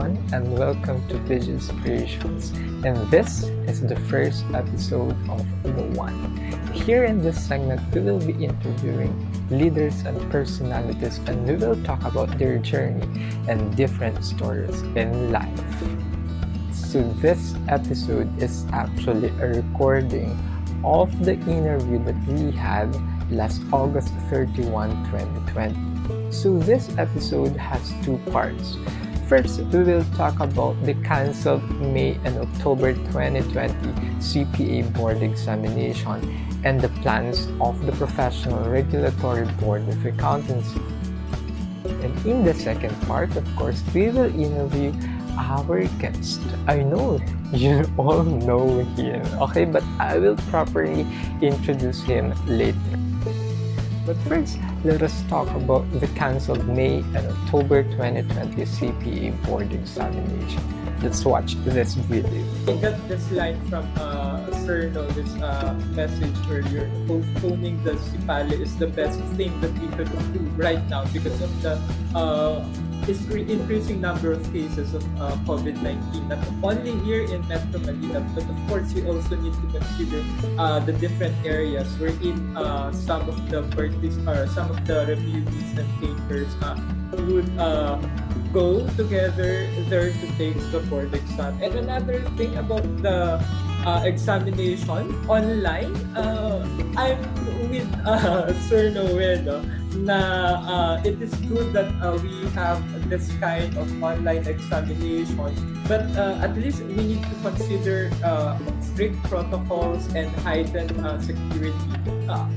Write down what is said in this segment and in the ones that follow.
everyone, and welcome to Visual Inspirations. And this is the first episode of EP1. Here in this segment, we will be interviewing leaders and personalities, and we will talk about their journey and different stories in life. So this episode is actually a recording of the interview that we had last August 31, 2020. So this episode has two parts. First, we will talk about the cancelled May and October 2020 CPA board examination and the plans of the Professional Regulatory Board of Accountancy. And in the second part, of course, we will interview our guest. I know you all know him, okay, but I will properly introduce him later. But first, let us talk about the cancelled May and October 2020 CPA board examination. Let's watch this video. I got this line from Sir Noe, this message earlier. Postponing the CPALE is the best thing that we could do right now because of the increasing number of cases of COVID-19, not only here in Metro Manila, but of course we also need to consider the different areas wherein some of the parties or some of the reviewees and takers would go together there to take the board exam. And another thing about the examination online, I'm with Sir Noe, na it is good that we have this kind of online examination, but at least we need to consider strict protocols and heightened security.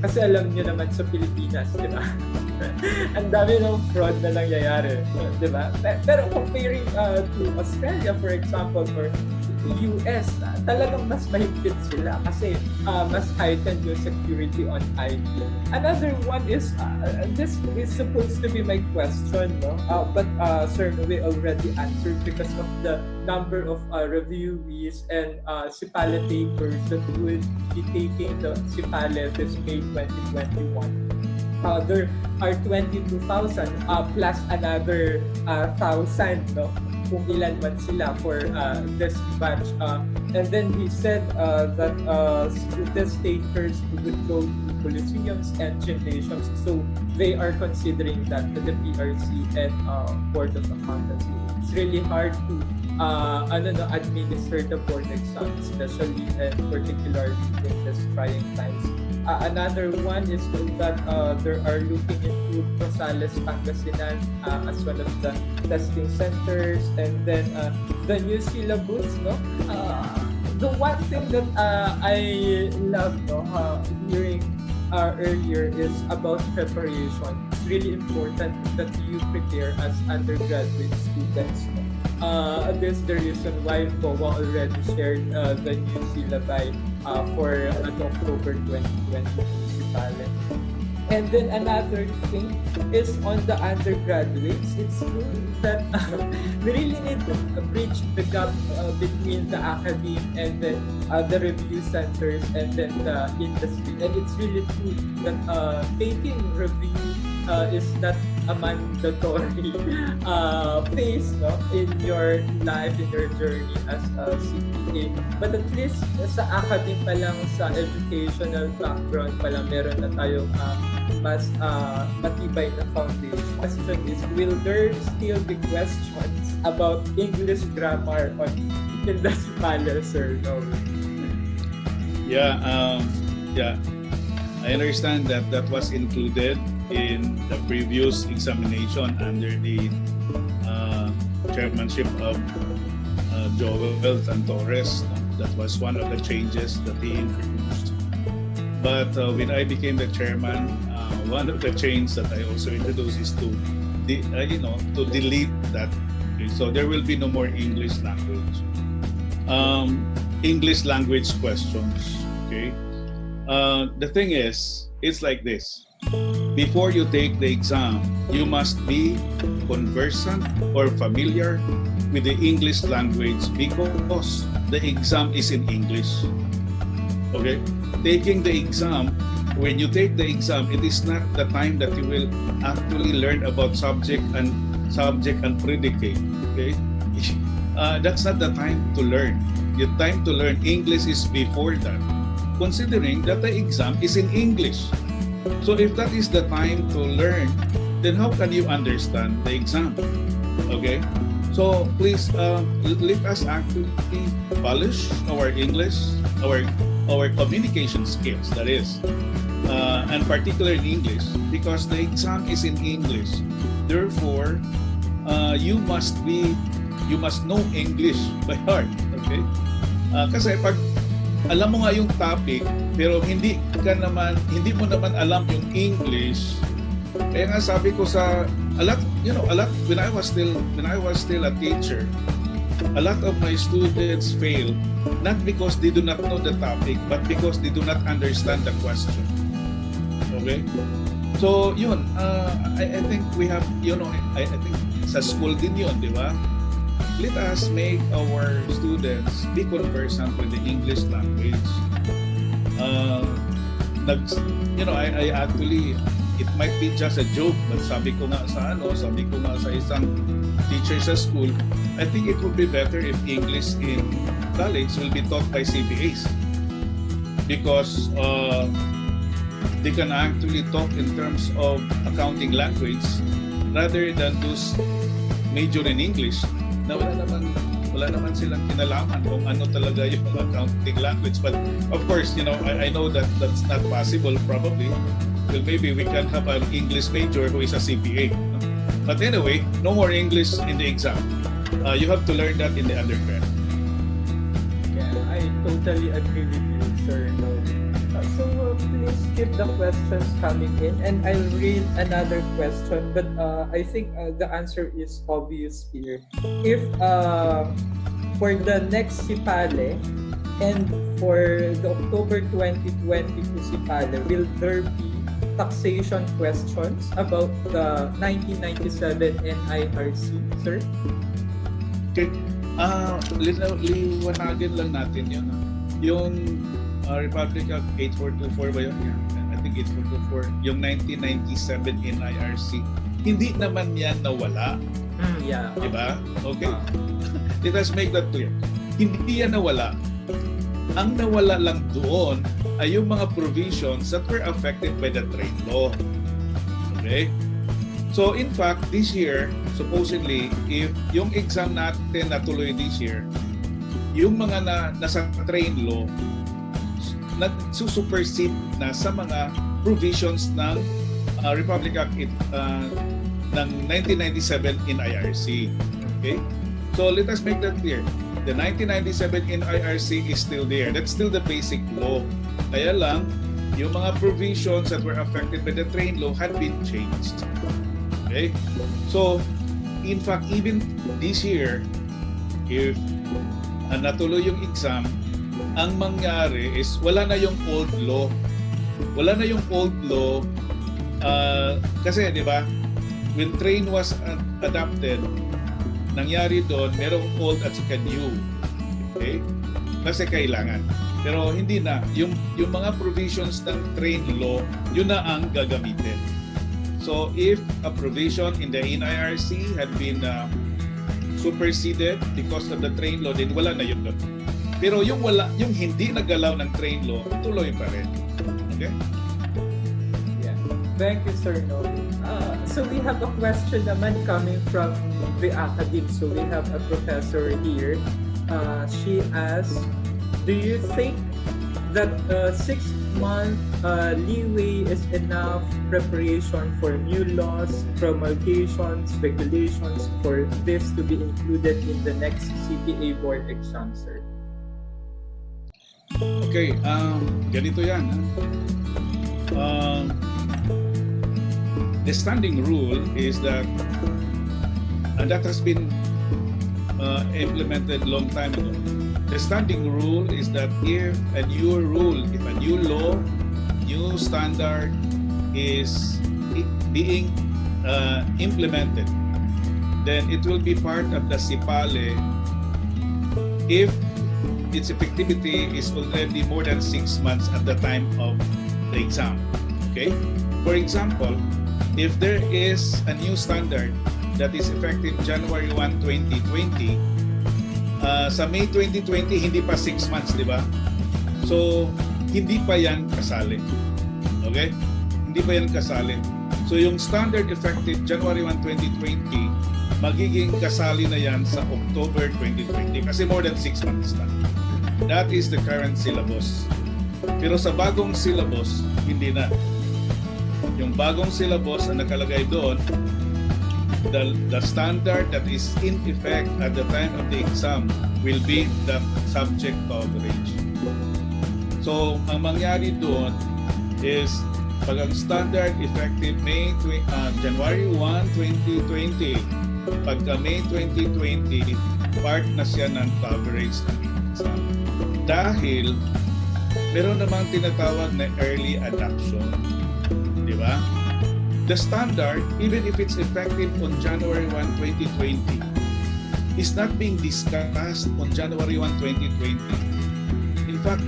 Kasi alam nyo naman sa Pilipinas, di ba? Ang dami ng fraud na nangyayari, di ba? Pero comparing to Australia, for example, or US, talagang mas mahigpit sila kasi mas heightened yung security on IT. Another one is, this is supposed to be my question, no? But Sir Noe already answered because of the number of reviewees and CPALE takers that would be taking the CPALE this May 2021. There are 22,000 plus another 1,000, no? Kung ilan man sila for this batch. And then he said that the takers would go to coliseums and gymnasiums. So they are considering that to the PRC and Board of Accountancy. It's really hard to administer the board exam, especially and particularly in this trying times. Another one is that they are looking into Rosales, Pangasinan as one of the testing centers, and then the new syllabus, no? The one thing that I love, no, hearing earlier is about preparation. It's really important that you prepare as undergraduate students. This is the reason why PRBOA already shared the new syllabi for October 2020 CPALE. And then another thing is on the undergraduates. It's true that we really need to bridge the gap between the academe and then the review centers and then the industry. And it's really true that taking review is not a mandatory phase, no, in your life, in your journey as a CPA. But at least sa academe pa lang, sa educational background pa lang, meron na tayong mas matibay na foundation. Question is, will there still be questions about English grammar on in the CPALE, Sir Noe? Yeah, I understand that was included in the previous examination under the chairmanship of Joel Torres. That was one of the changes that he introduced. But when I became the chairman, one of the changes that I also introduced is to delete that. Okay, so there will be no more English language. English language questions. Okay. The thing is, it's like this. Before you take the exam, you must be conversant or familiar with the English language because the exam is in English. Okay? Taking the exam, when you take the exam, it is not the time that you will actually learn about subject and predicate. Okay? that's not the time to learn. The time to learn English is before that, considering that the exam is in English. So if that is the time to learn, then how can you understand the exam? Okay? So please, let us actually polish our English, our communication skills, that is, and particularly in English, because the exam is in English. Therefore, you must know English by heart. Okay? Kasi pag alam mo nga yung topic, pero hindi mo naman alam yung English. Kaya nga sabi ko sa a lot when I was still a teacher, a lot of my students fail not because they do not know the topic, but because they do not understand the question. Okay? So yun, I think we have, I think sa school din yun, di ba? Let us make our students be conversant with the English language. I actually, it might be just a joke, but sabi ko nga sa isang teacher sa school, I think it would be better if English in college will be taught by CPAs, because they can actually talk in terms of accounting language rather than those major in English na wala naman silang kinalaman kung ano talaga yung accounting language. But of course, I know that that's not possible probably. Well, maybe we can have an English major who is a CPA. But anyway, no more English in the exam. You have to learn that in the undergrad. Yeah, I totally agree with you, sir. So please keep the questions coming in, and I'll read another question. But I think the answer is obvious here. If for the next SIPALE and for the October 2022 SIPALE, will there be taxation questions about the 1997 NIRC, sir? Okay. Liwanagin lang natin yun. Yung Republic Act 8424 ba yun? Yeah. I think 8424. Yung 1997 NIRC. Hindi naman yan nawala. Yeah. Diba? Okay. Let us make that clear. Hindi yan nawala. Ang nawala lang doon ay yung mga provisions that were affected by the trade law. Okay? So in fact, this year, supposedly, if yung exam natin natuloy this year, yung mga nasa trade law, nagsusupersede na sa mga provisions ng Republic Act ng 1997 NIRC. Okay? So let us make that clear. The 1997 NIRC is still there. That's still the basic law. Kaya lang, yung mga provisions that were affected by the trade law had been changed. Okay? So, in fact, even this year, if natuloy yung exam, ang mangyari is wala na yung old law. Wala na yung old law kasi, di ba, when train was adopted, nangyari doon, merong old at saka new. Okay? Kasi kailangan. Pero hindi na. Yung mga provisions ng train law, yun na ang gagamitin. So, if a provision in the NIRC had been superseded because of the train law, then wala na yun doon. Pero yung hindi nagalaw ng train law, tuloy pa rin. Okay? Yeah. Thank you, Sir Noe. So we have a question naman coming from the academe. So we have a professor here. She asks, do you think that 6-month leeway is enough preparation for new laws, promulgations, regulations for this to be included in the next CPA board exam, sir? Okay, ganito yan. The standing rule is that, and that has been implemented long time ago. The standing rule is that if a new law, new standard is being implemented, then it will be part of the SIPALE if its effectivity is already more than 6 months at the time of the exam. Okay? For example, if there is a new standard that is effective January 1, 2020, Sa May 2020, hindi pa 6 months, di ba? So, hindi pa yan kasali. Okay? Hindi pa yan kasali. So, yung standard effective January 1, 2020, magiging kasali na yan sa October 2020 kasi more than 6 months na. That is the current syllabus. Pero sa bagong syllabus, hindi na. Yung bagong syllabus na nakalagay doon, the standard that is in effect at the time of the exam will be the subject coverage. So, ang mangyari doon is pag ang standard effective January 1, 2020, pagka May 2020, part na siya ng coverage ng exam. Dahil meron namang tinatawag na early adoption. Di ba? The standard, even if it's effective on January 1, 2020, is not being discussed on January 1, 2020. In fact,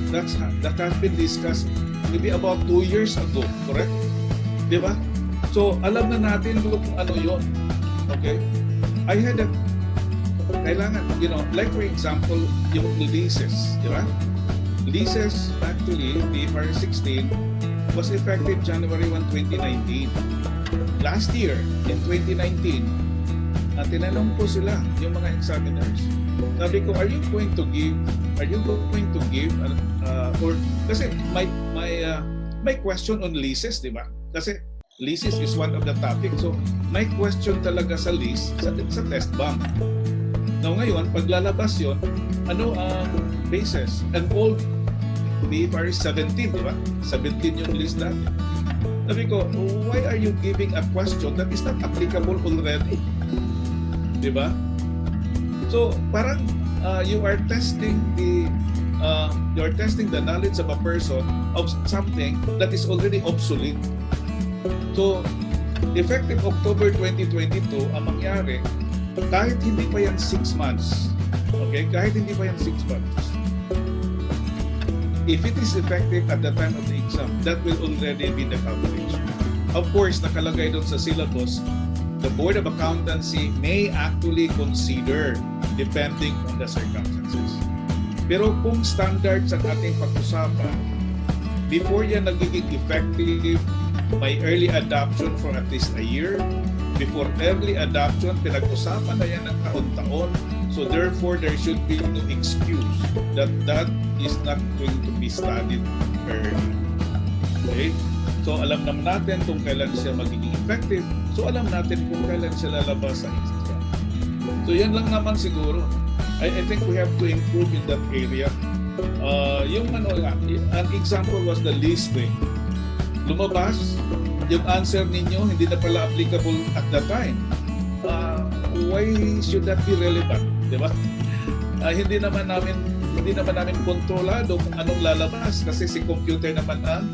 that has been discussed maybe about 2 years ago, correct? Di ba? So, alam na natin kung ano yun. Okay? I had a, kailangan, like for example, yung leases, di ba? Leases, actually, PFR 16, was effective January 1, 2019. Last year, in 2019, tinanong ko sila, yung mga examiners. Sabi ko, are you going to give, or, kasi my question on leases, di ba? Kasi leases is one of the topics. So, may question talaga sa lease, sa test bank. Now ngayon, paglalabas yun, ano ang basis? An old PFR 17, di ba? 17 yung list natin. Sabi ko, why are you giving a question that is not applicable already? Di ba? So, parang you are testing the knowledge of a person of something that is already obsolete. So, effective October 2022, ang mangyari, kahit hindi pa yan 6 months, okay? Kahit hindi pa yan 6 months, if it is effective at the time of the exam, that will already be the coverage. Of course, nakalagay doon sa syllabus, the Board of Accountancy may actually consider depending on the circumstances. Pero kung standards ang ating pag-usapan, before yan nagiging effective, may early adoption for at least a year. Before early adoption, pinag-usapan na yan ng taon-taon. So therefore, there should be no excuse that is not going to be studied early. Okay? So alam naman natin kung kailan siya magiging effective. So alam natin kung kailan siya lalabas sa exam. So yan lang naman siguro. I think we have to improve in that area. An example was the listing. Lumabas, yung answer ninyo hindi na pala applicable at that time. Why should that be relevant? Di ba? Hindi naman namin kontrolado kung anong lalabas kasi si computer naman ang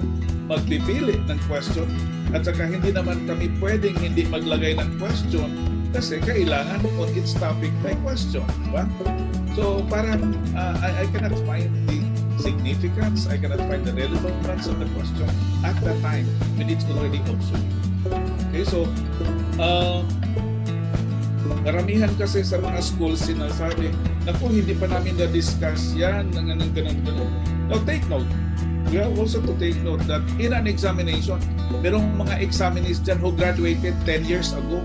magpipili ng question at saka hindi naman kami pwedeng hindi maglagay ng question kasi kailangan on its topic may question, di ba? So parang I cannot find the significance, I cannot find the relevance of the question at that time when it's already obsolete. Okay, so karamihan kasi sa mga schools sinasabi, naku, hindi pa namin na-discuss yan, ganun. Now take note, we have also to take note that in an examination, merong mga examinees dyan who graduated 10 years ago,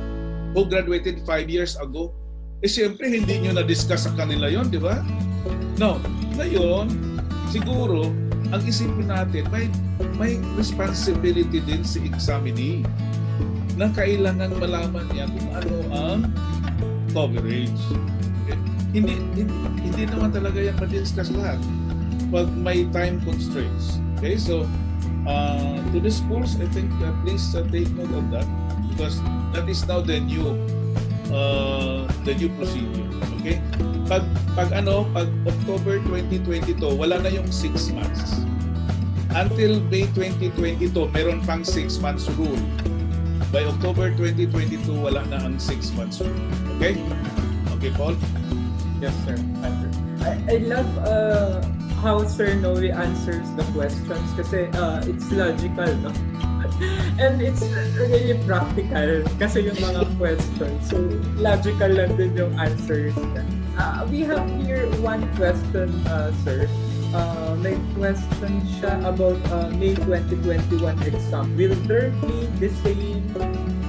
who graduated 5 years ago. Siyempre, hindi nyo na-discuss sa kanila yon, di ba? No, ngayon, siguro, ang isipin natin, may responsibility din si examinee na kailangan malaman niya kung ano ang coverage. Okay? Hindi naman talaga yan ma-discuss lahat pag may time constraints. Okay, so to the schools, I think please take note of that because that is now the new procedure. Okay, pag October 2022, wala na yung 6 months. Until May 2022, meron pang 6 months rule. By October 2022, wala na ang 6 months rule. Okay? Okay, Paul? Yes, sir. I love how Sir Noe answers the questions kasi it's logical, no? And it's really practical kasi yung mga questions. So, logical lang din yung answers niya. We have here one question, sir. May question siya about May 2021 exam. Will there be the same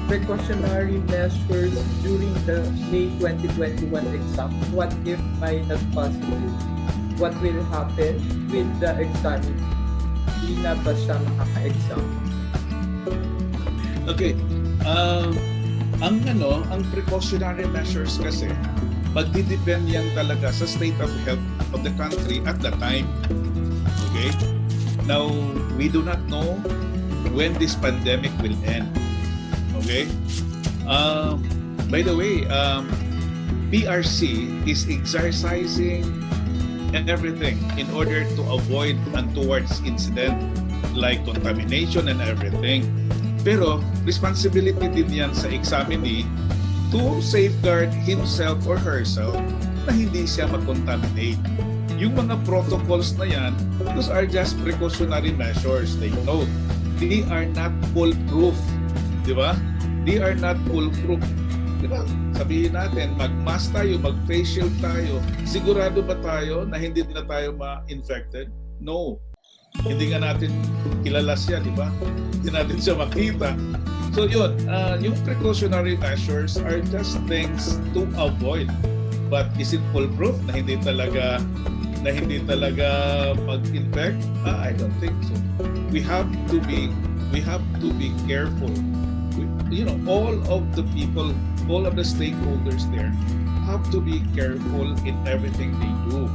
precautionary measures during the May 2021 exam? What if by not positive? What will happen with the exam? Hindi na ba siya makaka-exam? Okay. Ang precautionary measures kasi magdidepend yan talaga sa state of health of the country at the time. Okay? Now, we do not know when this pandemic will end. Okay? By the way, PRC is exercising everything in order to avoid untoward incident like contamination and everything. Pero responsibility din yan sa examinee to safeguard himself or herself na hindi siya mag-contaminate. Yung mga protocols na yan, those are just precautionary measures. Take note, they are not foolproof. Di ba? They are not foolproof. Di ba? Sabihin natin, mag-mask tayo, mag-face shield tayo. Sigurado ba tayo na hindi na tayo ma-infected? No. Hindi nga natin kilala siya, di ba? Hindi natin siya makita. So yun, yung precautionary measures are just things to avoid. But is it foolproof na hindi talaga mag-infect? I don't think so. We have to be careful. All of the people, all of the stakeholders there have to be careful in everything they do.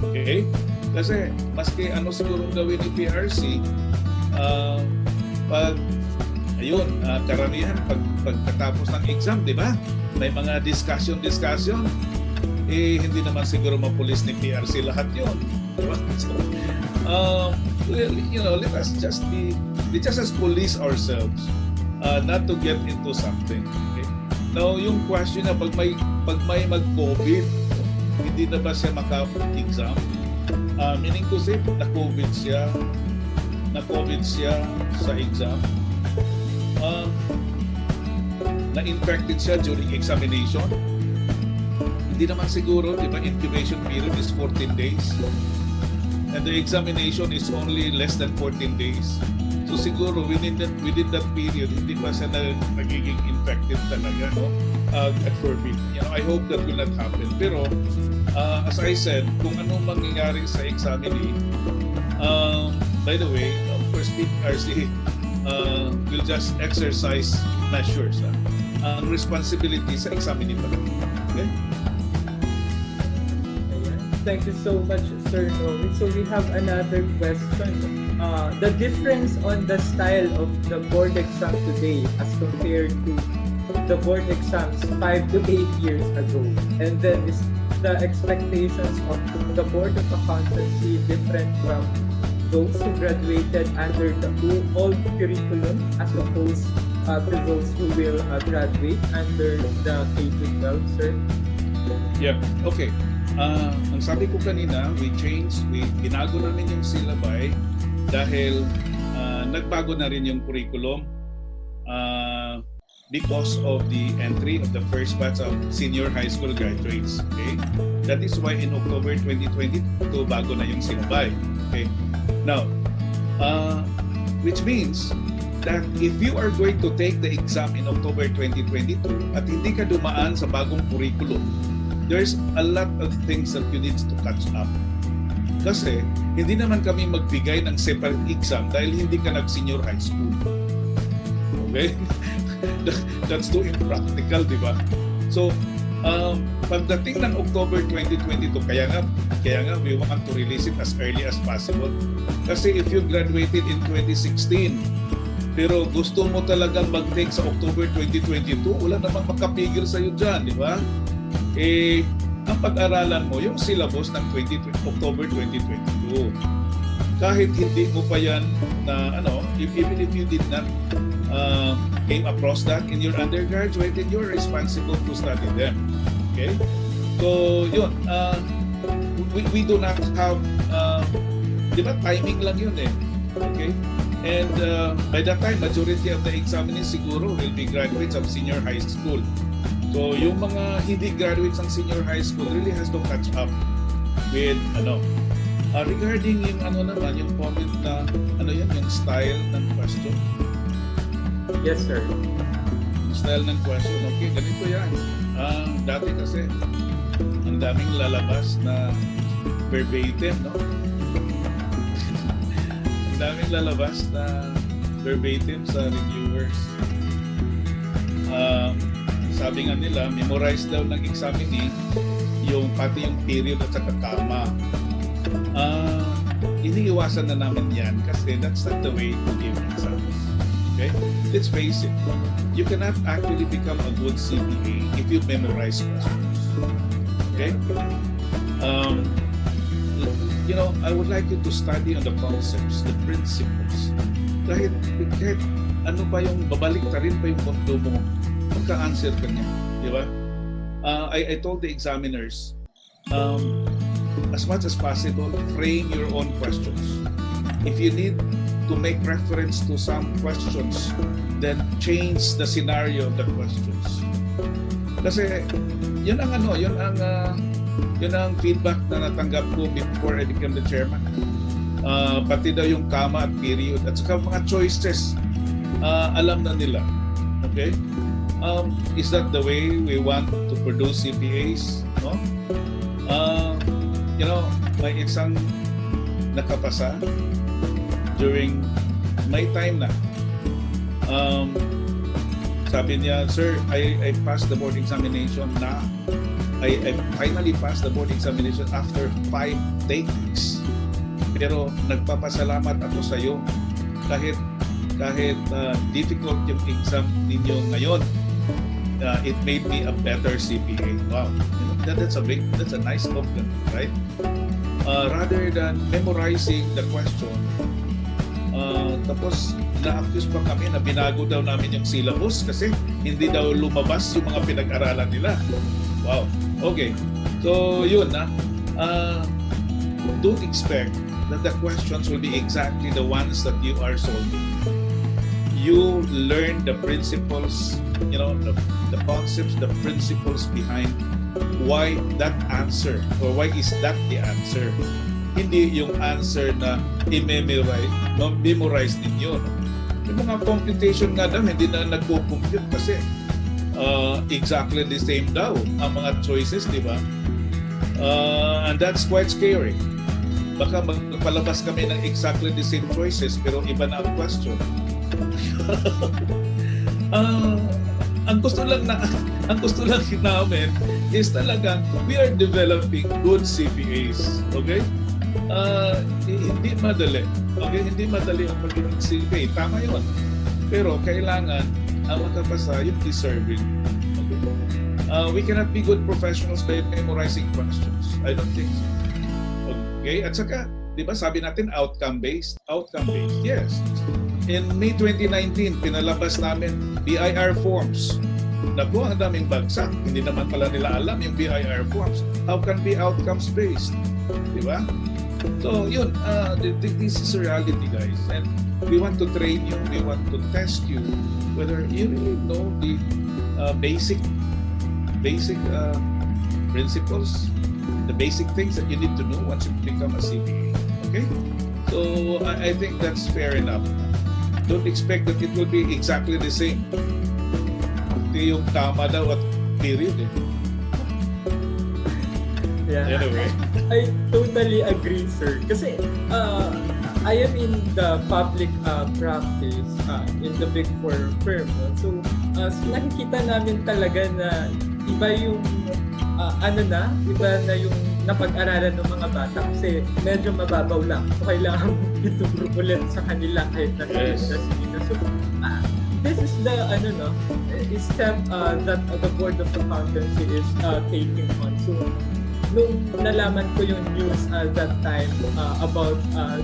Okay? Kasi maski ano siguro gawin ni PRC, karamihan pagkatapos ng exam, di ba? May mga discussion, hindi naman siguro mapulis ni PRC lahat yun. Di ba? So, let us just police ourselves, not to get into something. Okay? Now, yung question na pag may mag-COVID, hindi na ba siya maka-exam? Meaning to say, na-COVID siya sa exam, na-infected siya during examination, hindi naman siguro, di ba, incubation period is 14 days and the examination is only less than 14 days. So siguro within that period, hindi pa siya nagiging infected talaga, no? At forbid. I hope that will not happen. Pero as I said, kung anong mangyayari sa examinee, by the way, of course, PRC will just exercise measures. Ang responsibility sa examinee pa rin. Okay? Thank you so much, Sir Noe. So we have another question. The difference on the style of the board exam today as compared to the board exams 5 to 8 years ago, and then is the expectations of the Board of Accountancy different from those who graduated under the old curriculum as opposed to those who will graduate under the K-12, sir? Yeah, okay. Ang sabi ko kanina, binago namin yung syllabi dahil nagbago na rin yung curriculum because of the entry of the first batch of senior high school graduates. Okay? That is why in October 2022, bago na yung syllabi. Okay? Now, which means that if you are going to take the exam in October 2022 at hindi ka dumaan sa bagong curriculum, there's a lot of things that you need to catch up. Kasi hindi naman kami magbigay ng separate exam dahil hindi ka nag-senior high school. Okay? That's too impractical, di ba? So, pagdating ng October 2022, kaya nga we want to release it as early as possible. Kasi if you graduated in 2016, pero gusto mo talagang mag-take sa October 2022, wala namang makapigil sa'yo dyan, di ba? Ang pag-aralan mo, yung syllabus ng October 2022. Kahit hindi mo pa yan na, even if you did not came across that in your undergraduate, then you're responsible to study them. Okay? So, yun. We do not have, di ba, timing lang yun eh. Okay? And by that time, majority of the examinees siguro will be graduates of senior high school. So yung mga hindi graduates ng senior high school really has to catch up with regarding yung naman, yung comment na yung style ng question. Yes, sir. Yung style ng question, okay, ganito yan. Dati kasi, ang daming lalabas na verbatim, no? Ang daming lalabas na verbatim sa reviewers. Sabi nga nila, memorize daw ng examinee pati yung period at saka kama. Iniiwasan na namin yan kasi that's not the way to give exams. Okay? Let's face it. You cannot actually become a good CPA if you memorize questions. Okay? I would like you to study on the concepts, the principles. Kahit ano pa yung babalik ta rin pa yung mundo mo, magka-answer ka niya. Di ba? I told the examiners, as much as possible, frame your own questions. If you need to make reference to some questions, then change the scenario of the questions. Kasi yun ang feedback na natanggap ko before I became the chairman. Pati daw yung kama at period at saka mga choices, alam na nila. Okay? Is that the way we want to produce CPAs? No? May isang nakapasa during my time na. Sabi niya, sir, I passed the board examination na. I finally passed the board examination after 5 takes. Pero nagpapasalamat ako sa iyo kahit difficult yung exam ninyo ngayon. It made me a better CPA. Wow, that's a nice compliment, right? Rather than memorizing the question, tapos na-accuse pa kami na binago daw namin yung syllabus kasi hindi daw lumabas yung mga pinag-aralan nila. Wow. Okay. So yun don't expect that the questions will be exactly the ones that you are solving. You learn the principles, the concepts, the principles behind why that answer or why is that the answer. Hindi yung answer na i-memorize ninyo. Yung mga computation nga daw, hindi na nagpo-compute kasi exactly the same daw ang mga choices, di ba? And that's quite scary. Baka magpalabas kami ng exactly the same choices pero iba na ang question. Ang gusto lang namin is talagang we are developing good CPAs. Okay? Hindi madali. Okay? Hindi madali ang magiging CPA. Tama yun. Pero kailangan ang makapasa yung deserving. Okay? We cannot be good professionals by memorizing questions. I don't think so. Okay? At saka, di ba sabi natin outcome-based? Outcome-based, yes. In May 2019, pinalabas namin BIR forms. Naku, ang daming bagsak. Hindi naman pala nila alam yung BIR forms. How can be outcomes-based? Di ba? So, yun. This is a reality, guys. And we want to train you. We want to test you whether you really know the basic principles, the basic things that you need to know once you become a CPA. Okay? So, I think that's fair enough. Don't expect that it will be exactly the same. Ito yung tama daw at period eh. Yeah. Anyway. I totally agree, sir. Kasi I am in the public practice in the Big Four firm. So, nakikita namin talaga na iba yung iba na yung napag-aralan ng mga bata kasi medyo mababaw lang. So, kailangan ituro ulit sa kanila kahit na sila. So, this is the step that the Board of Accountancy is taking on. So, nung nalaman ko yung news at that time about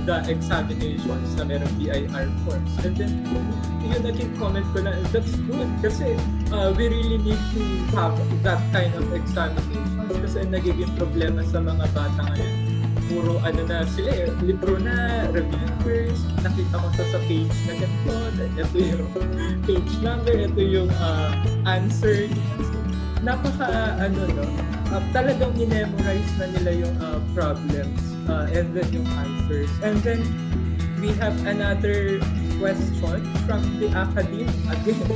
the examinations na merong BIR forms, and then yung naging comment ko na, that's good kasi we really need to have that kind of examinations kasi nagiging problema sa mga bata ngayon. Puro na sila libro na, reviewers, nakita ko sa page na ganito, ito yung page number, ito yung answer. So, napaka talagang minemorize na nila yung problems and then yung answers. And then we have another question from the academe again,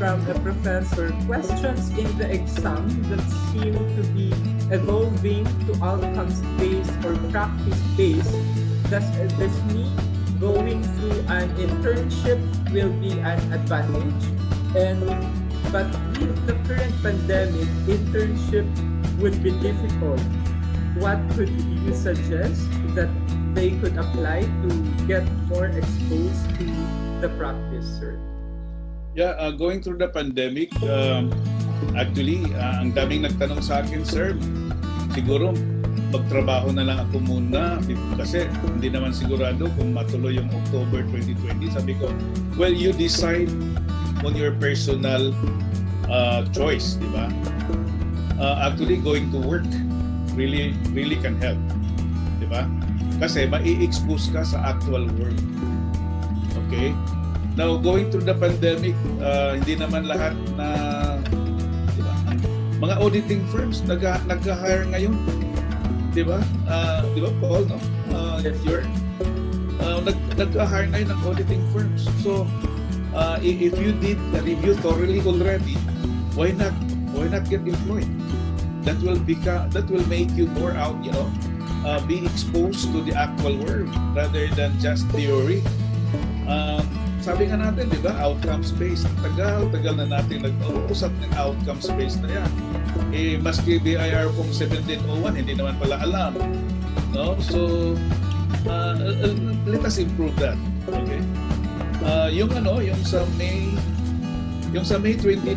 from a professor. Questions in the exam that seem to be evolving to outcomes-based or practice-based. Does me going through an internship will be an advantage? But with the current pandemic, internship would be difficult. What could you suggest that they could apply to get more exposed to the practice, sir? Yeah, going through the pandemic, actually, ang daming nagtanong sa akin, sir, siguro magtrabaho na lang ako muna kasi hindi naman sigurado kung matuloy yung October 2020. Sabi ko, well, you decide on your personal choice, di ba? Actually, going to work really can help, di ba? Kasi mai-expose ka sa actual world. Okay? Now, going through the pandemic, hindi naman lahat na, di ba? Mga auditing firms nag-hire ngayon, di ba? Di ba, Paul, no? Nag-hire ngayon ng auditing firms. So, if you did the review thoroughly already, why not get employed? That will make you more out, be exposed to the actual world rather than just theory. Sabi nga natin, di ba, outcomes-based. Tagal na natin nag-uusap ng outcomes-based na yan. Maski BIR Form 1701, hindi naman pala alam. No? So, let us improve that. Okay? Yung sa May 2019,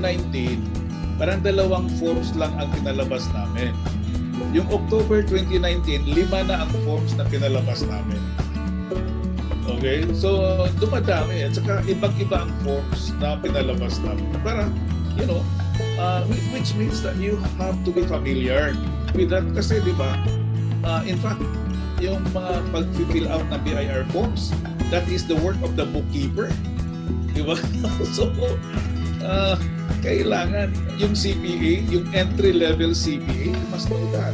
parang 2 forms lang ang pinalabas namin. Yung October 2019, 5 na ang forms na pinalabas namin. Okay? So, dumadami. At saka, ibang-iba ang forms na pinalabas namin. Para, which means that you have to be familiar with that. Kasi, di ba, in fact, yung mga pag-fill out na BIR forms, that is the work of the bookkeeper. Di ba? So, kailangan yung CPA, yung entry-level CPA, you must know that.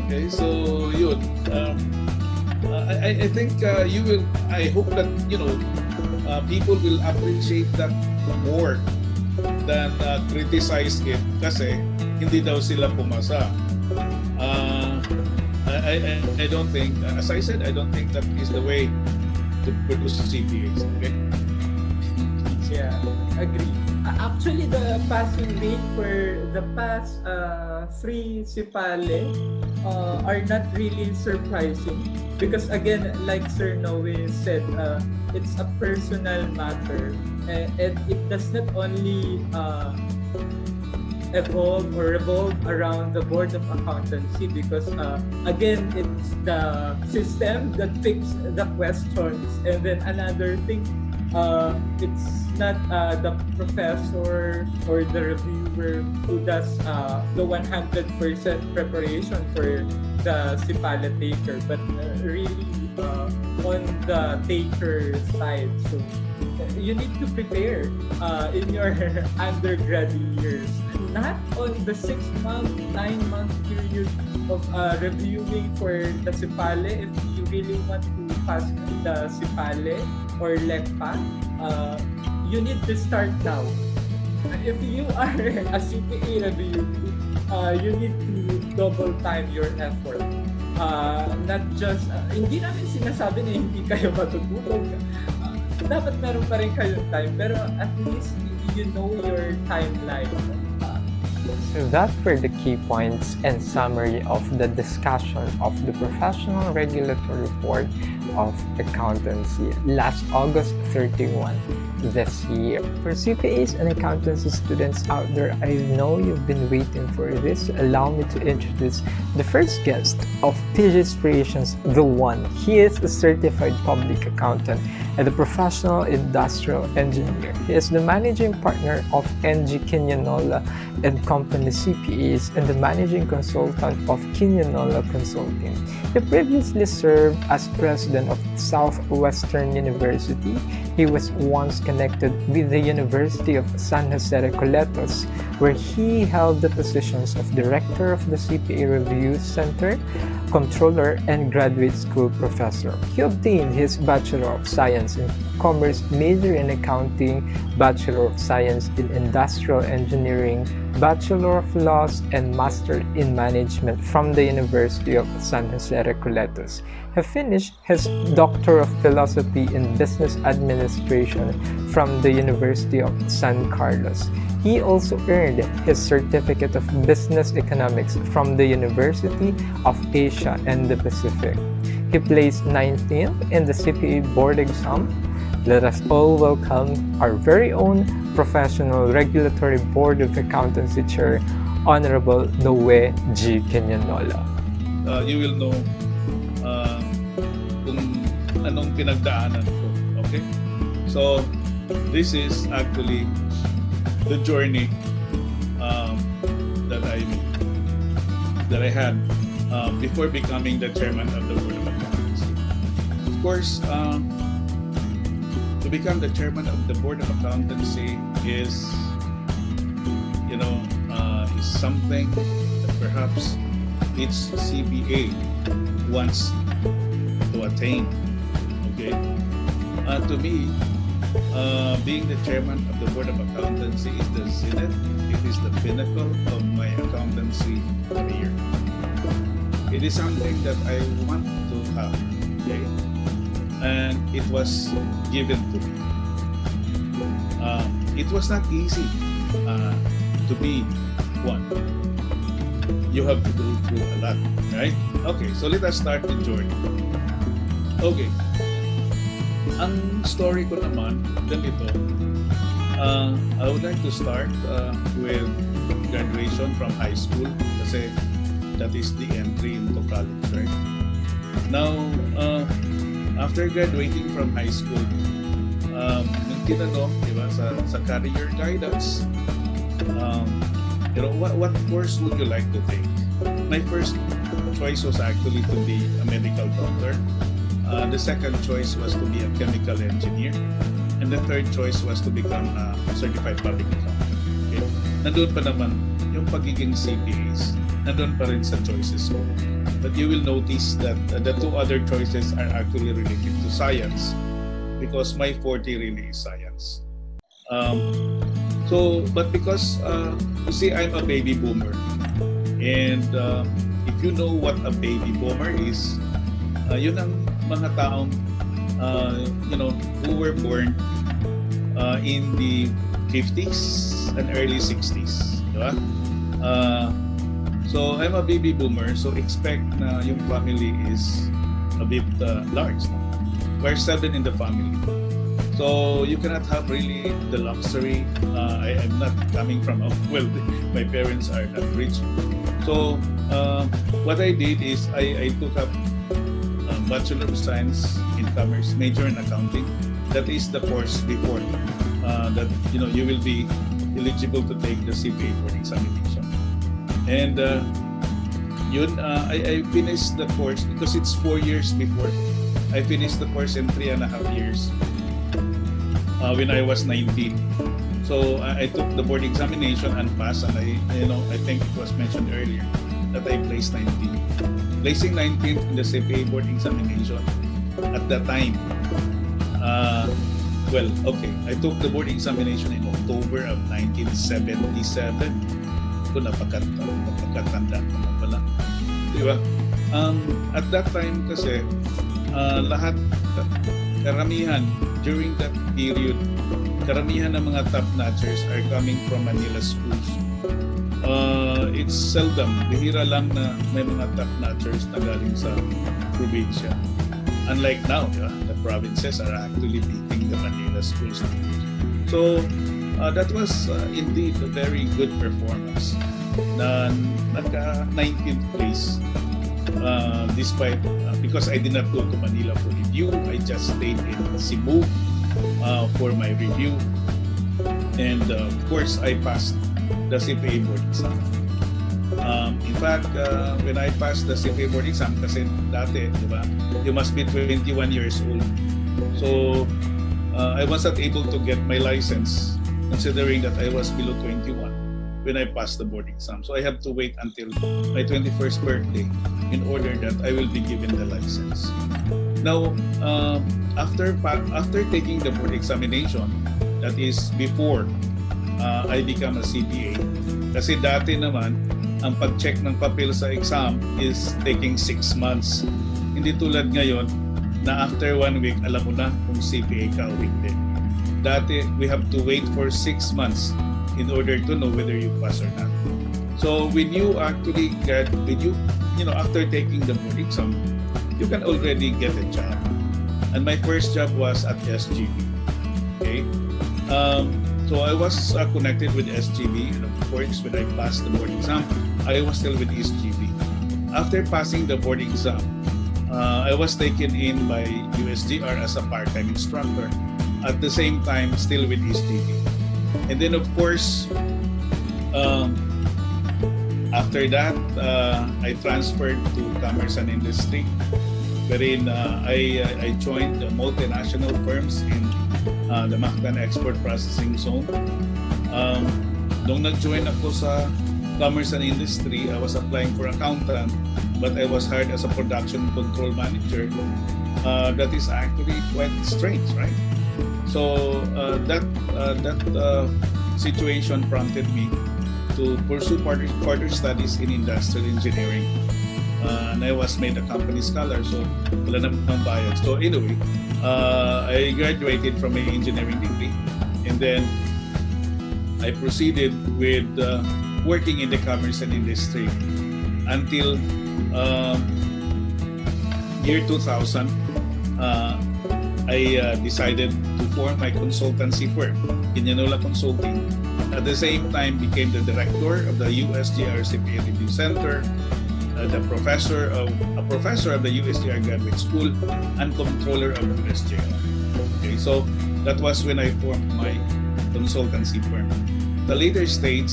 Okay? So, yun. I think I hope that, people will appreciate that more than criticize it kasi hindi daw sila pumasa. I don't think, as I said, I don't think that is the way to produce CPAs. Okay? Yeah, agree. Actually, the passing rate for the past 3 SIPALE are not really surprising because again, like Sir Noe said, it's a personal matter and it does not only evolve or revolve around the Board of Accountancy because again, it's the system that picks the questions, and then another thing, it's not the professor or the reviewer who does the 100% preparation for the SIPALE taker, but really on the taker side. So you need to prepare in your undergrad years, not on the 6-month, 9-month period of reviewing for the SIPALE. If you really want to pass the SIPALE or LECPA, you need to start now. If you are a CPA review, you need to double time your effort. Not just, hindi namin sinasabi na hindi kayo matutulog. Dapat meron pa rin kayong time, pero at least you know your timeline. So that were the key points and summary of the discussion of the Professional Regulatory Report of Accountancy last August 31 this year. For CPAs and accountancy students out there, I know you've been waiting for this. Allow me to introduce the first guest of TG's Creations, The One. He is a certified public accountant and a professional industrial engineer. He is the managing partner of NG Quiñanola and Company CPAs and the managing consultant of Quiñanola Consulting. He previously served as president of Southwestern University. He was once connected with the University of San Jose Recoletos, where he held the positions of Director of the CPA Review Center, Controller, and Graduate School Professor. He obtained his Bachelor of Science in Commerce, major in Accounting, Bachelor of Science in Industrial Engineering, Bachelor of Laws, and Master in Management from the University of San Jose Recoletos. He finished his Doctor of Philosophy in Business Administration from the University of San Carlos. He also earned his Certificate of Business Economics from the University of Asia and the Pacific. He placed 19th in the CPA board exam. Let us all welcome our very own Professional Regulatory Board of Accountancy Chair, Honorable Noe G. Quiñanola. You will know kung anong pinagdaanan ko. Okay? So, this is actually the journey that I had before becoming the chairman of the Board of Accountancy. Of course, to become the chairman of the Board of Accountancy is, is something that perhaps each CPA wants to attain. Okay, to me, being the chairman of the Board of Accountancy is the zenith. It is the pinnacle of my accountancy career. It is something that I want to have. Okay, and it was given to me. It was not easy to be one. You have to go through a lot, right? Okay, so let us start the journey. Okay. Ang story ko naman, ganito. I would like to start with graduation from high school kasi that is the entry into college, right? Now, after graduating from high school, yung tinanong, di ba, sa career guidance, what course would you like to take? My first choice was actually to be a medical doctor. The second choice was to be a chemical engineer. And the third choice was to become a certified public accountant. Okay? Nandun pa naman yung pagiging CPAs. Nandun pa rin sa choices ko. But you will notice that the two other choices are actually related to science because my forte really is science. But because, you see, I'm a baby boomer. And if you know what a baby boomer is, yun ang mga taong who were born in the 50s and early 60s, diba? So I'm a baby boomer, so expect na yung family is a bit large. We're 7 in the family, so you cannot have really the luxury. I am not coming from a wealthy. My parents are not rich, so what I did is I took up Bachelor of Science in Commerce, major in Accounting. That is the course before that you will be eligible to take the CPA board examination. And I finished the course because it's 4 years before. I finished the course in 3.5 years when I was 19. So I took the board examination and passed, and I think it was mentioned earlier that I placed 19. Placing 19th in the CPA board examination at that time. I took the board examination in October of 1977. Ito napakatanda naman pala. Diba? At that time kasi, karamihan, during that period, karamihan ng mga top-notchers are coming from Manila schools. It's seldom, bihira lang na may mga top-notchers na galing sa probinsya. Unlike now, the provinces are actually beating the Manila schools. So, that was indeed a very good performance. Na nagka-19th place despite, because I did not go to Manila for review. I just stayed in Cebu for my review. And of course, I passed the CPA board exam. In fact, when I passed the CPA board exam, kasi dati, di ba, you must be 21 years old. So, I was not able to get my license considering that I was below 21 when I passed the board exam. So I have to wait until my 21st birthday in order that I will be given the license. Now, after taking the board examination, that is before I become a CPA, kasi dati naman, ang pag-check ng papel sa exam is taking 6 months. Hindi tulad ngayon na after 1 week, alam mo na kung CPA ka o hindi. Dati, we have to wait for 6 months in order to know whether you pass or not. So when you actually get, after taking the board exam, you can already get a job. And my first job was at SGB. Okay, so I was connected with SGB, and of course, when I passed the board exam, I was still with SGB. After passing the board exam, I was taken in by USGR as a part-time instructor. At the same time, still with SGB. And then, of course, after that, I transferred to Commerce and Industry, wherein I joined the multinational firms in the Mactan Export Processing Zone. Nung nag-join ako sa Commerce and Industry, I was applying for accountant, but I was hired as a production control manager. That is actually quite strange, right? So that situation prompted me to pursue further studies in industrial engineering. And I was made a company scholar, so wala namang bayad. So anyway, I graduated from my engineering degree, and then I proceeded with working in the commerce and industry until year 2000. I decided to form my consultancy firm, Quiñanola Consulting. At the same time, became the director of the USGR CPA Review Center, a professor of the USGR Graduate School, and controller of USGR. Okay, so that was when I formed my consultancy firm. The later stage,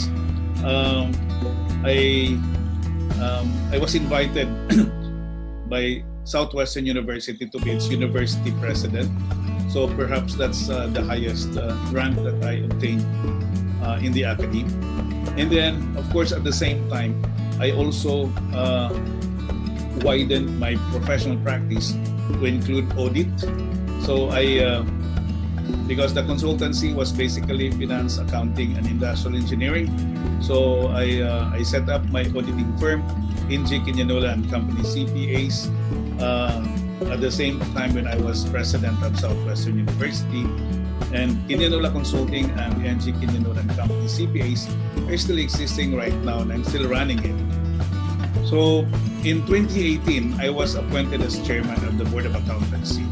I was invited by Southwestern University to be its university president. So perhaps that's the highest rank that I obtained in the academy. And then, of course, at the same time, I also widened my professional practice to include audit. So because the consultancy was basically finance, accounting, and industrial engineering, so I set up my auditing firm, Quiñanola and Company CPAs. At the same time, when I was president of Southwestern University, and Quiñanola Consulting and Quiñanola and Company CPAs are still existing right now, and I'm still running it. So in 2018, I was appointed as chairman of the Board of Accountancy.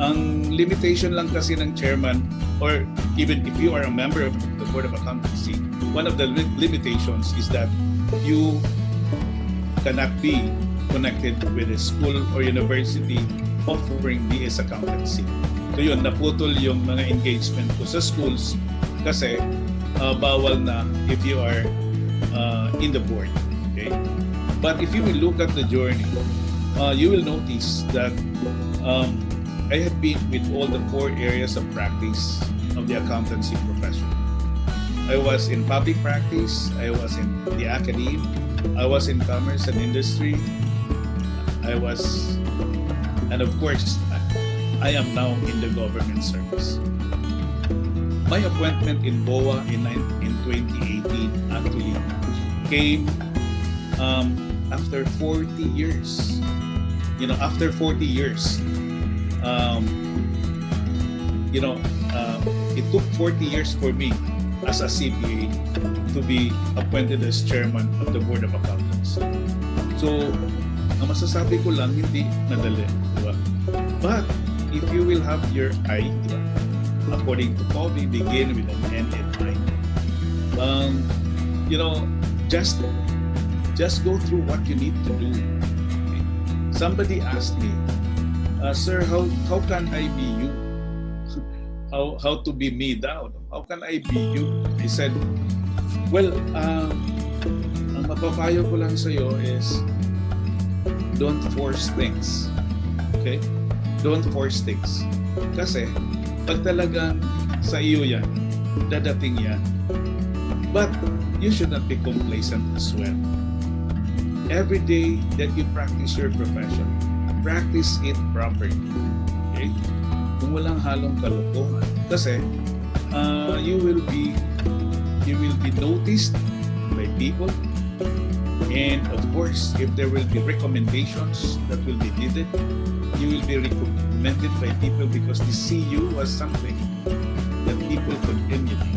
Ang limitation lang kasi ng chairman, or even if you are a member of the Board of Accountancy, one of the limitations is that you cannot be connected with a school or university offering BS accountancy. So yun, naputol yung mga engagement ko sa schools kasi bawal na if you are in the board. Okay? But if you will look at the journey, you will notice that I have been with all the 4 areas of practice of the accountancy profession. I was in public practice, I was in the academy, I was in commerce and industry, and of course, I am now in the government service. My appointment in BOA in 2018 actually came after 40 years. After 40 years, it took 40 years for me as a CPA to be appointed as chairman of the Board of Accountants. So, ang masasabi ko lang, hindi madali, di ba? But if you will have your eye, di ba? According to Kobe, begin with an end in mind. Just go through what you need to do. Okay? Somebody asked me, sir, how can I be you? How to be me daw? How can I be you? I said, well, ang mapapayo ko lang sa'yo is don't force things. Okay? Don't force things. Kasi Pag talagang sa iyo yan, dadating yan. But you should not be complacent as well. Every day that you practice your profession, practice it properly. Okay? Kung walang halong kalokohan. Kasi you will be noticed by people. And of course, if there will be recommendations that will be needed, you will be recommended by people because they see you as something that people could emulate.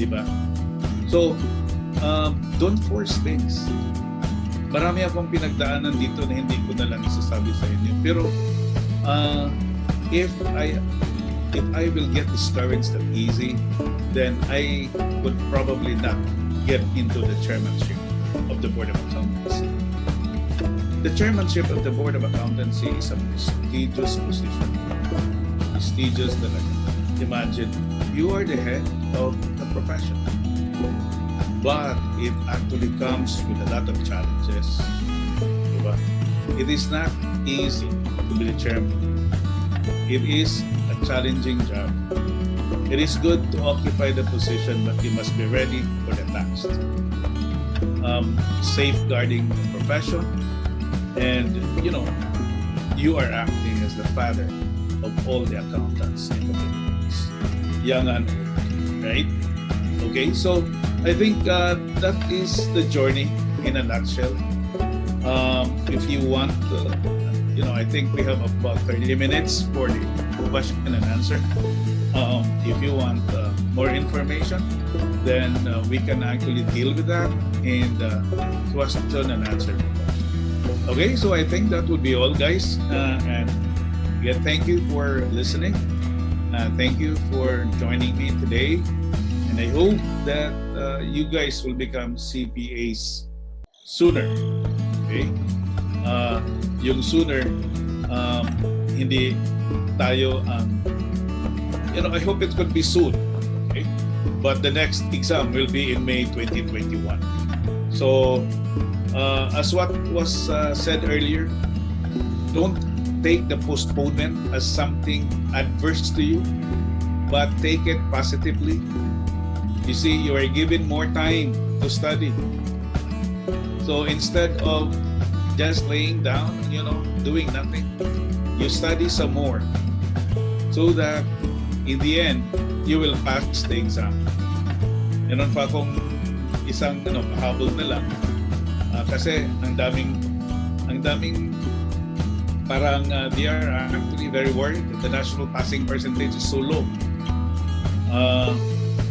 Diba? So, don't force things. Marami akong pinagdaanan dito na hindi ko na lang isasabi sa inyo. Pero, if I will get discouraged that easy, then I would probably not get into the chairmanship of the Board of Accountancy. The chairmanship of the Board of Accountancy is a prestigious position. Prestigious talaga. Imagine, you are the head of the profession. But it actually comes with a lot of challenges. Diba? It is not easy to be the chairman. It is a challenging job. It is good to occupy the position, but you must be ready for the task. Safeguarding the profession, and you are acting as the father of all the accountants in the Philippines, young and old, right? Okay, so I think that is the journey in a nutshell. If you want, I think we have about 30 minutes for the question and answer. If you want more information, then we can actually deal with that in the question and answer. Okay, so I think that would be all, guys. And again, thank you for listening. Thank you for joining me today. And I hope that you guys will become CPAs sooner. Okay? Yung sooner, hindi tayo I hope it could be soon. Okay? But the next exam will be in May 2021. So, as what was said earlier, don't take the postponement as something adverse to you, but take it positively. You see, you are given more time to study. So instead of just laying down, doing nothing, you study some more so that in the end, you will pass the exam. Meron pa akong isang pahabol na lang kasi ang daming parang they are actually very worried that the national passing percentage is so low.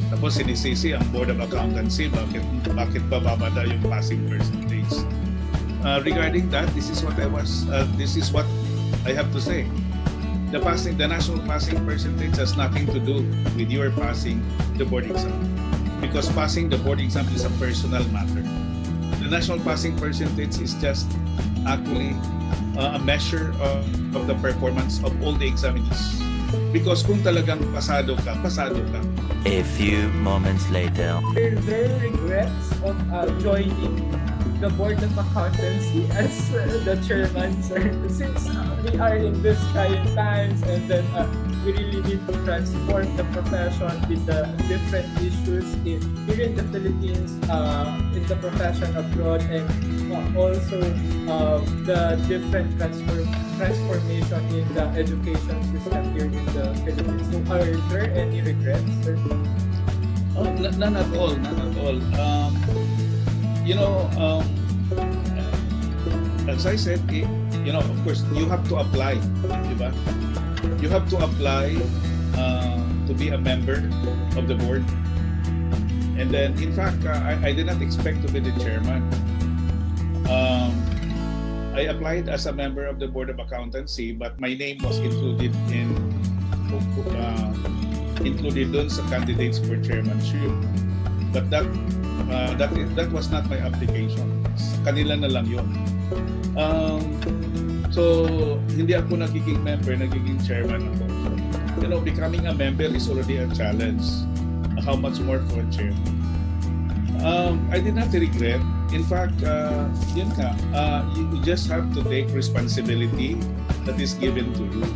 Tapos sinisisi ang Board of Accountancy bakit bababa yung passing percentage. Regarding that, this is what I have to say. The national passing percentage has nothing to do with your passing the board exam, because passing the board exam is a personal matter. The national passing percentage is just actually a measure of the performance of all the examinees. Because kung talagang pasado ka. A few moments later. Are there regrets of joining the Board of Accountancy as the chairman, sir? Since we are in this kind times, and then we really need to transform the profession with the different issues here in the Philippines, in the profession abroad, and also the different transformation in the education system here in the Philippines. So are there any regrets, sir? None at all. As I said, of course, you have to apply, diba? You have to apply to be a member of the board. And then, in fact, I did not expect to be the chairman. I applied as a member of the Board of Accountancy, but my name was included dun sa candidates for chairmanship. But that was not my application. Kanila na lang yun. So, hindi ako nagiging member, nagiging chairman ako. So, becoming a member is already a challenge. How much more for a chair? I did not regret. In fact, you just have to take responsibility that is given to you.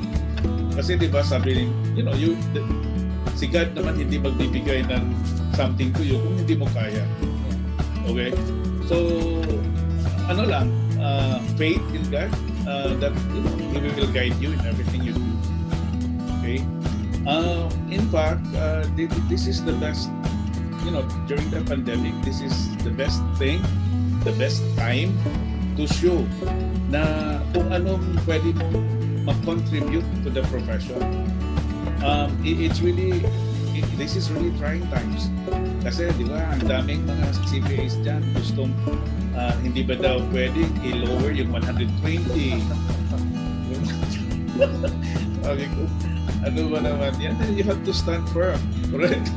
Kasi di ba sabi, si God naman hindi magbibigay ng something to you kung hindi mo kaya. Okay? So, faith in God, that He will guide you in everything you do. Okay? In fact, this is the best, during the pandemic, this is the best thing, the best time to show na kung anong pwede mo mag-contribute to the profession. This is really trying times. Kasi, di ba, ang daming mga CPAs dyan gustong hindi ba daw pwede i-lower yung 120. Sabi ko, ano ba naman yan? You have to stand firm. Correct?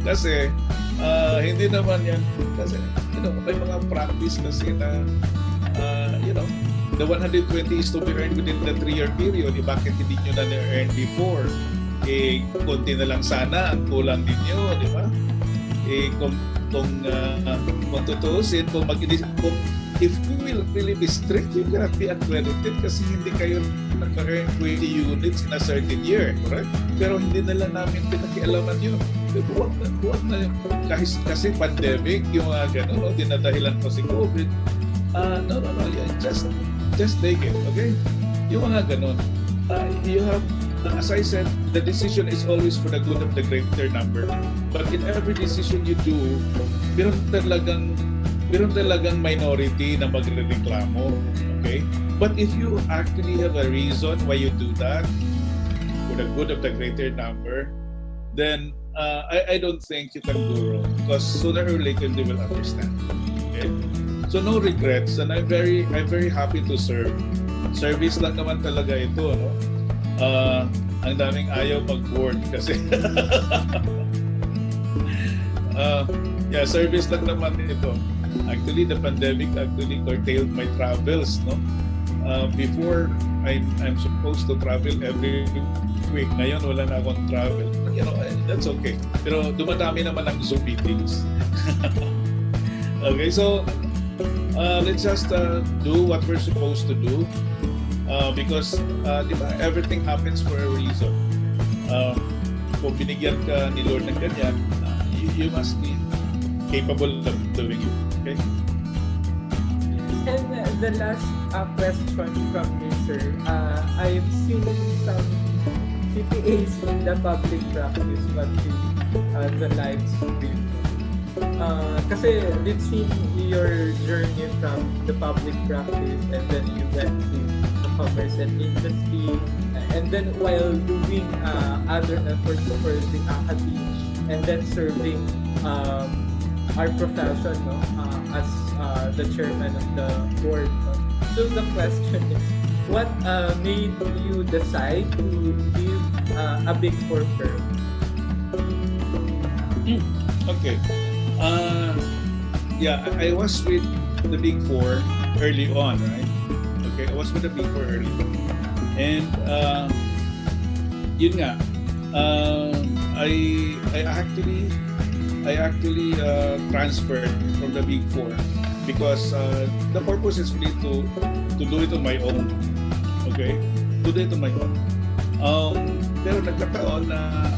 Kasi, hindi naman yan. Kasi, may mga practice kasi na, the 120 is to be earned within the 3-year period. Bakit hindi nyo na na-earn before? Konti na lang sana ang kulang ninyo, di ba? Kung tutuusin, if you will really be strict, you cannot be accredited kasi hindi kayo naka-earn 20 units in a certain year, correct? Pero hindi na lang namin pinakialaman yun. Huwag na kasi pandemic, yung mga gano'n, dinadahilan ko si COVID. No, just take it, okay? Yung mga ganun. You have, as I said, the decision is always for the good of the greater number. But in every decision you do, meron talagang minority na magrereklamo, okay? But if you actually have a reason why you do that, for the good of the greater number, then I don't think you can go wrong because sooner or later they will understand, okay? So no regrets, and I'm very happy to serve. Service lang naman talaga ito, no? Ang daming ayaw mag-board kasi service lang naman ito. Actually, the pandemic curtailed my travels, no? Before I'm supposed to travel every week. Ngayon wala na akong travel. That's okay. Pero dumadami naman ang Zoom meetings. Okay, so let's just do what we're supposed to do because everything happens for a reason. Kung binigyan ka ni Lord ng ganyan, you must be capable of doing it. Okay? And the last question from me, sir. I've seen some CPAs in the public practice watching the live stream. Kasi we've seen your journey from the public practice and then you went to the commerce and industry and then while doing other efforts for the academy and then serving our profession as the chairman of the board. So the question is, what made you decide to leave a big four firm? Okay. I was with the Big Four early on, right? Okay, I was with the Big Four early. And yun nga, I actually transferred from the Big Four because the purpose is really to do it on my own. Okay? To do it on my own. Pero nagkataon na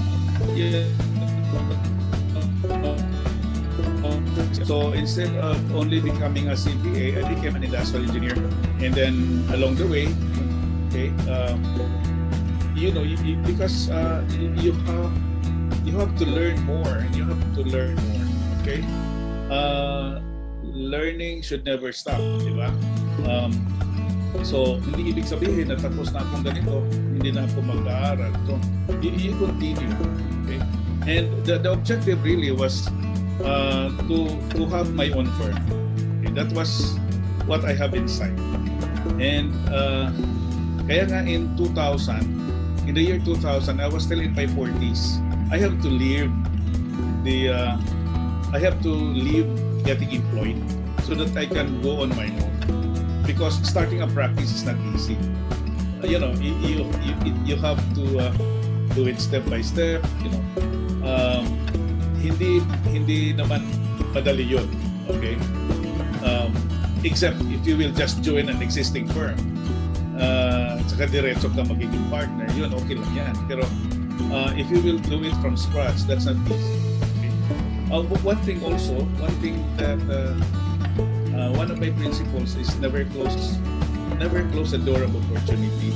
so instead of only becoming a CPA, I became an industrial engineer. And then along the way, okay, because you have to learn more and you have to learn more. Okay, learning should never stop, di ba? So hindi ibig sabihin na tapos na akong ganito, hindi na ako mag-aaral. So you continue. Okay, and the objective really was to have my own firm. Okay, that was what I have inside. And kaya nga in the year 2000, I was still in my 40s. I have to leave getting employed so that I can go on my own. Because starting a practice is not easy. You have to do it step by step. Hindi naman madali yun. Okay? Except if you will just join an existing firm. Tsaka diretso ka magiging partner, yun, okay lang yan. Pero if you will do it from scratch, that's not easy. Okay? But one thing that one of my principles is never close a door of opportunity.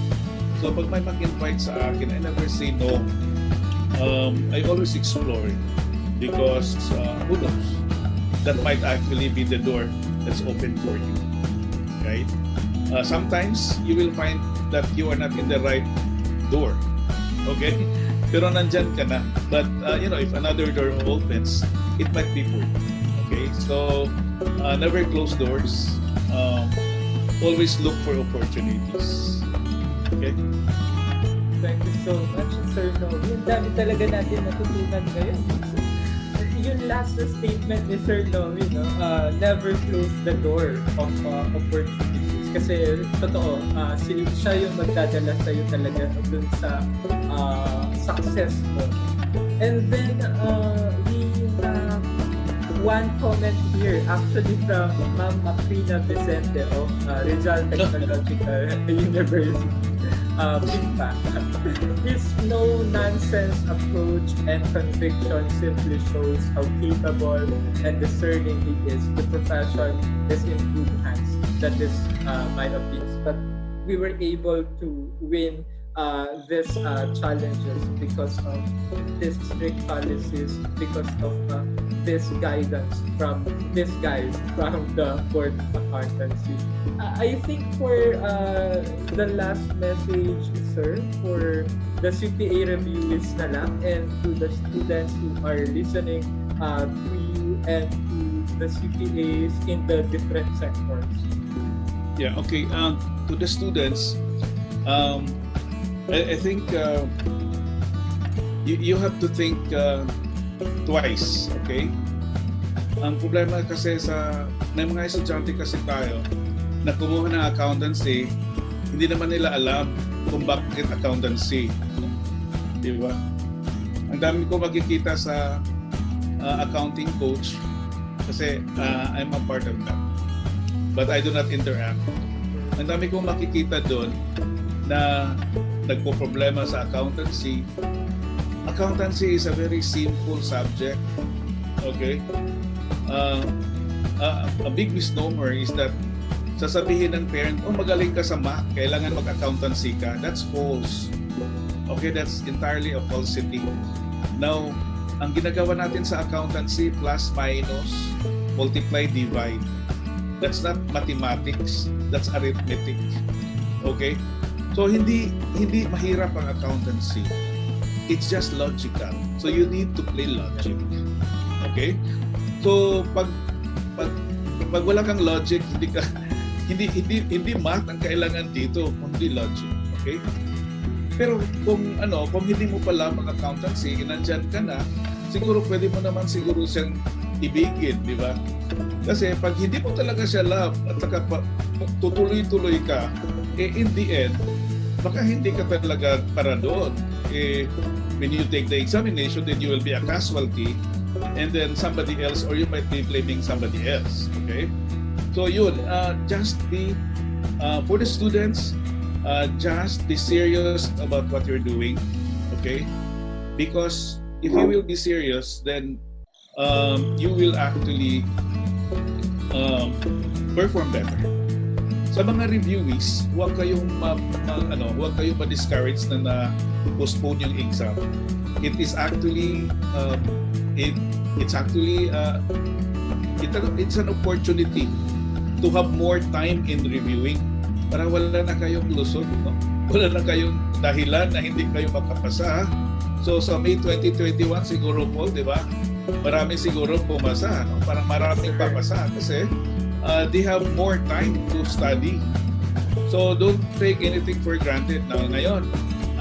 So pag may mag-invite sa akin, I never say no. I always explore it because who knows? That might actually be the door that's open for you, right? Sometimes you will find that you are not in the right door, okay? Pero nandyan ka na. But if another door opens, it might be for you, okay? So never close doors. Always look for opportunities. Okay? Thank you so much, Sir Noe. Yung dami talaga natin natutunan ngayon. Yung last na statement ni Sir Noe, never close the door of opportunities. Kasi totoo, siya yung magdadala sa'yo talaga dun sa success mo. And then, we have one comment here, actually from Ma'am Macrina Vicente of Rizal Technological University. Feedback. His no-nonsense approach and conviction simply shows how capable and discerning he is. The profession is in good hands. That is my opinion. But we were able to win these challenges because of these strict policies, because of this guidance from these guys from the Board of Accountancy. I think for the last message, sir, for the CPA reviewees na lang and to the students who are listening to you and to the CPAs in the different sectors. Yeah, okay. To the students, I think you have to think twice, okay? Ang problema kasi may mga estudyante kasi tayo na kumuha ng accountancy, hindi naman nila alam kung bakit accountancy. Di ba? Ang dami ko makikita sa accounting coach kasi I'm a part of that. But I do not interact. Ang dami kong makikita doon na nagpo-problema sa accountancy. Accountancy is a very simple subject. Okay? A big misnomer is that sasabihin ng parent, magaling ka sa math, kailangan mag-accountancy ka. That's false. Okay, that's entirely a falsity. Now, ang ginagawa natin sa accountancy, plus, minus, multiply, divide. That's not mathematics. That's arithmetic. Okay? So, hindi mahirap ang accountancy. It's just logical. So, you need to play logic. Okay? So, pag wala kang logic, hindi math ang kailangan dito, kundi logic. Okay? Pero kung hindi mo pala mag-accountancy, nandyan ka na, siguro pwede mo naman siguro siyang ibigin, di ba? Kasi pag hindi mo talaga siya love at saka tutuloy-tuloy ka, in the end, baka hindi ka talaga para doon. When you take the examination, then you will be a casualty and then somebody else, or you might be blaming somebody else. Okay? So yun, just be, for the students, just be serious about what you're doing. Okay? Because if you will be serious, then you will actually perform better. Sa mga reviewees, huwag kayong ma-discourage na postpone yung exam. It is actually it's an opportunity to have more time in reviewing para wala na kayong lusot, no? Wala na kayong dahilan na hindi kayo makapasa. So sa May 2021 siguro po, di ba? Marami siguro pumasa, no? Parang maraming papasa kasi they have more time to study. So don't take anything for granted. Now ngayon,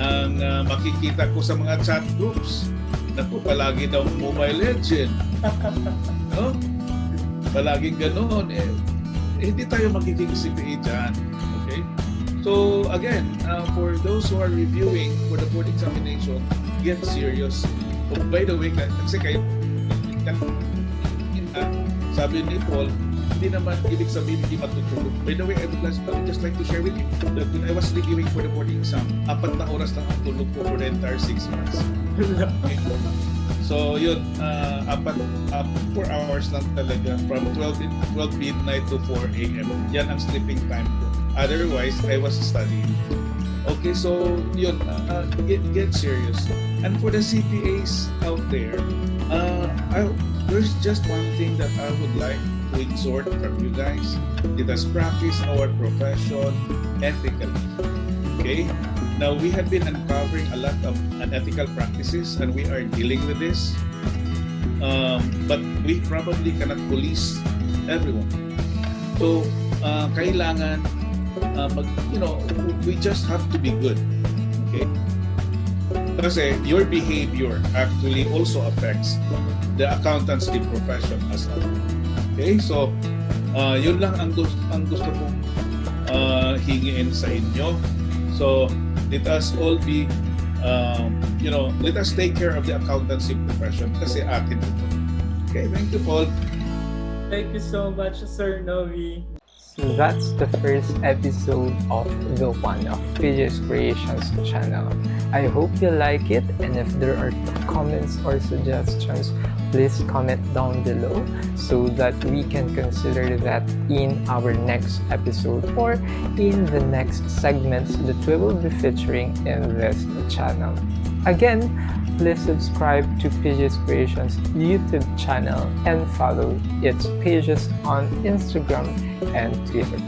ang makikita ko sa mga chat groups, naku, palagi daw Mobile Legend. No? Palaging ganoon. Hindi tayo magiging CPA dyan. Okay? So again, for those who are reviewing for the board examination, get serious. Oh, by the way, kasi kayo, sabi ni Paul, hindi naman ibig sabihin hindi matutulog. By the way, I would just like to share with you that when I was reviewing for the board exam, 4 na oras lang ang tulog ko for the entire 6 months. Okay. So yun, 4 hours lang talaga from 12 midnight to 4 a.m. Yan ang sleeping time ko. Otherwise, I was studying. Okay, so yun, get serious. And for the CPAs out there, there's just one thing that I would like to exhort from you guys. Let us practice our profession ethically. Okay? Now, we have been uncovering a lot of unethical practices and we are dealing with this. But we probably cannot police everyone. So, kailangan, we just have to be good. Okay? Kasi your behavior actually also affects the accountancy profession as well. Okay? So, yun lang ang gusto kong hingiin sa inyo. So, let us all be, let us take care of the accountancy profession kasi atin ito. Okay, thank you, Paul. Thank you so much, Sir Noe. So that's the first episode of the one of PJ's Creations channel. I hope you like it, and if there are comments or suggestions, please comment down below so that we can consider that in our next episode or in the next segments that we will be featuring in this channel. Again, please subscribe to PJ's Creations YouTube channel and follow its pages on Instagram and Twitter.